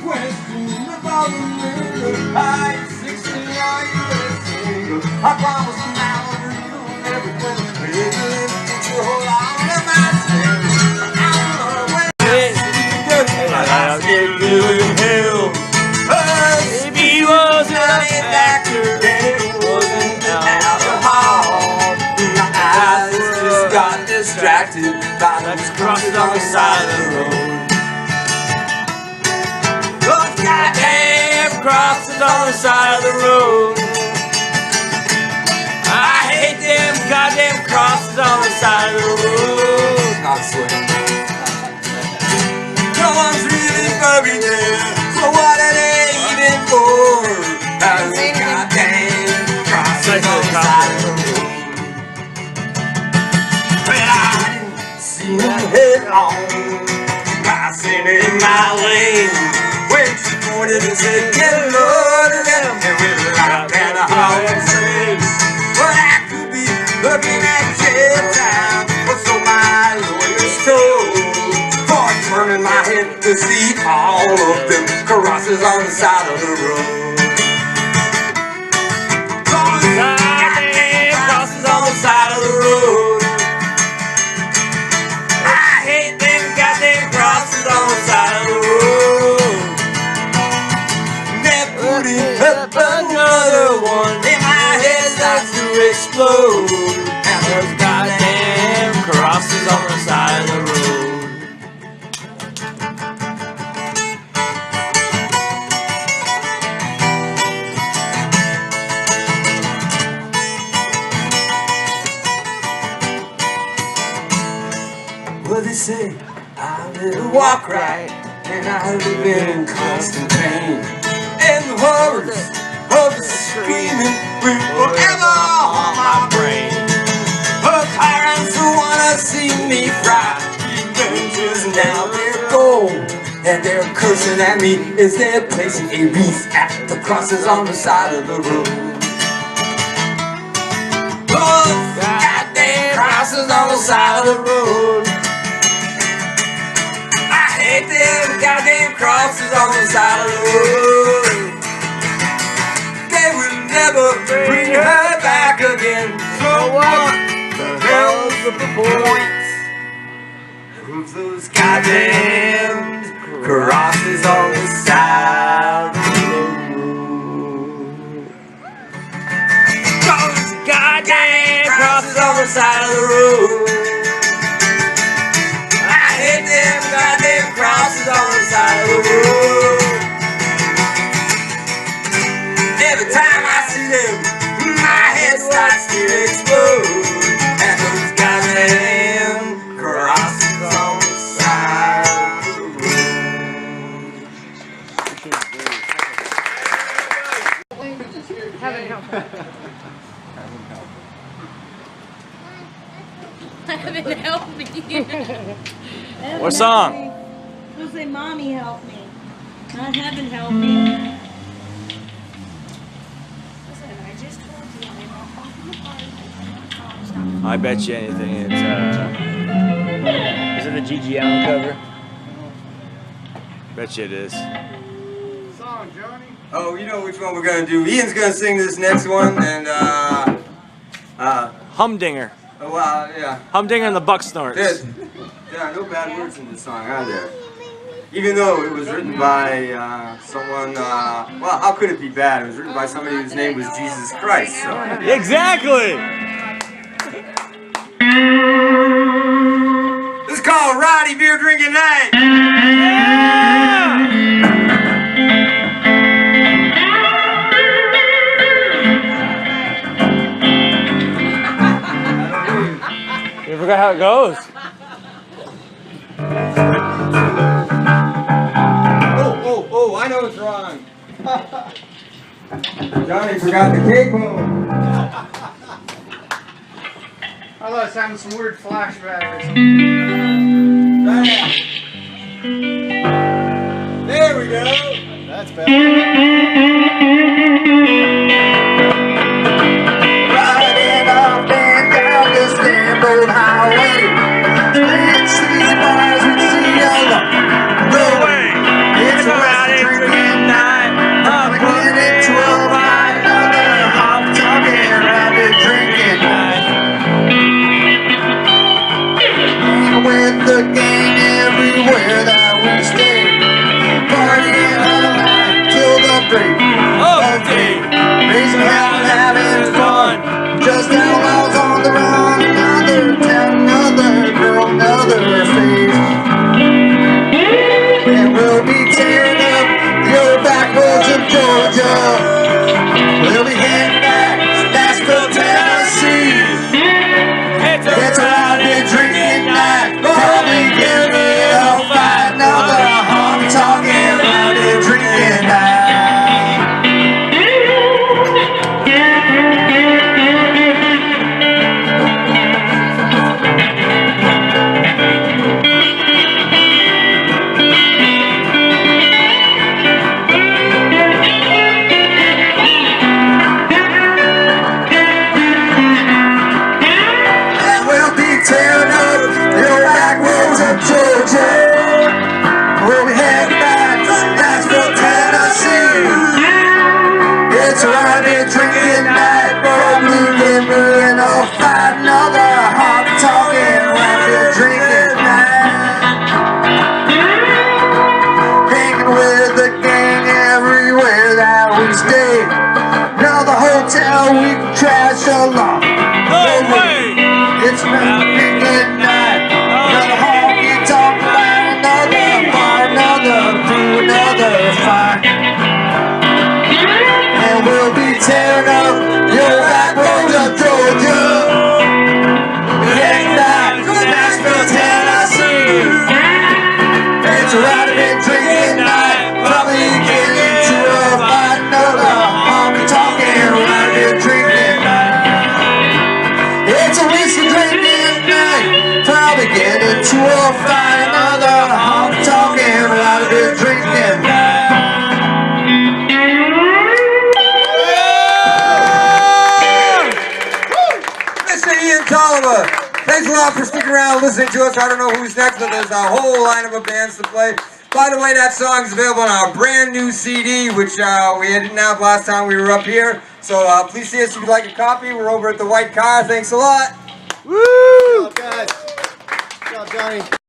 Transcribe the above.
Question about the river, high 60 are you a single? I promise now you'll never come living. Put your whole on of my sin. I'm away. I still live in hell. If he wasn't an actor, then it wasn't alcohol. My eyes just got distracted by those crosses on the side of the road. Crosses on the side of the road. I hate them goddamn crosses on the side of the road. Not a swear. No one's really buried there, so what are they even for? Those goddamn crosses on the side of the road. But I didn't see them head on, passing in my lane. When she pointed and said, get a load of them, and we laughed at a Hall of Fame. But I could be looking at jail time, or so my lawyers told. For turning my head to see all of them crosses on the side of the road. Those goddamn crosses on the side of the road. I hate them goddamn crosses on the side of the road. Up another one, and my head starts to explode. And those goddamn crosses on the side of the road. Well, they say I better walk right, and I live in constant pain. And the horrors of the screaming will forever haunt my brain. Her parents who wanna see me fry, revengers now they're gold, and they're cursing at me as they're placing a wreath at the crosses on the side of the road. Those goddamn crosses on the side of the road. I hate them goddamn crosses on the side of the road. Never bring her back again. So what the hell's the point of those goddamn crosses on the side of the road? Those goddamn crosses on the side of the road. I hate them goddamn crosses on the side of the road. Every time I see them, my head starts to explode. And those goddamn crosses on the side of the road. Heaven help me. Heaven help me. What song? We'll say, Mommy help me. Not heaven help me. I bet you anything it's is it the G.G. Allen cover? Bet you it is. Song, Johnny. Oh, you know which one we're gonna do. Ian's gonna sing this next one, and Humdinger. oh, well, yeah. Humdinger and the Buck Snorts. There are no bad words in this song, are there? Even though it was written by someone, well, how could it be bad? It was written by somebody whose name was Jesus Christ, so. Exactly! This is called Roddy Beer Drinking Night. Yeah! You forgot how it goes. Oh, I know what's wrong. Johnny forgot the cake home. I was having some weird flashbacks. There we go. That's better. stay. Playing sleazy bars with CLO. No way. It's a West drinking night. I'm putting it to a fight. Another hop talking rabbit drinking night. Hanging with the gang everywhere that we stay. Partying all night till the break of day. Raising hell and having fun. Just outlaws on the run. Another town, another girl, another face. And we'll be tearing up the old backwoods of Georgia. We'll be heading back to Nashville, Tennessee. It's a rowdy drinking night. Probably give me a fight. Another honky-tonkin' rowdy drinking night. Tearing up the old backwoods of Georgia. We'll be heading back to Nashville, Tennessee. It's a rowdy drinking night. Probably give me in a fight. Another honky-tonkin' rowdy drinking night. Hanging with the gang everywhere that we stay. Another hotel we can trash along. No way. It's another drinking night. Another honky-tonk ride. Another bar, another crew, another fight. And we'll be tearing up the old backwoods of Georgia. We're heading back to Nashville, Tennessee. It's a rowdy drinking night. Probably get into a fight. Another honky-tonkin' rowdy drinking night. It's a whiskey drinking night. Probably get into a fight. Another honky-tonkin' rowdy drinking night. Mr. Ian Tolliver, thanks a lot for sticking around listening to us. I don't know who's next, but there's a whole lineup of bands to play. By the way, that song is available on our brand new CD, which we didn't have last time we were up here. So please see us if you'd like a copy. We're over at the White Car. Thanks a lot. Woo! Good job, guys. Good job, Johnny.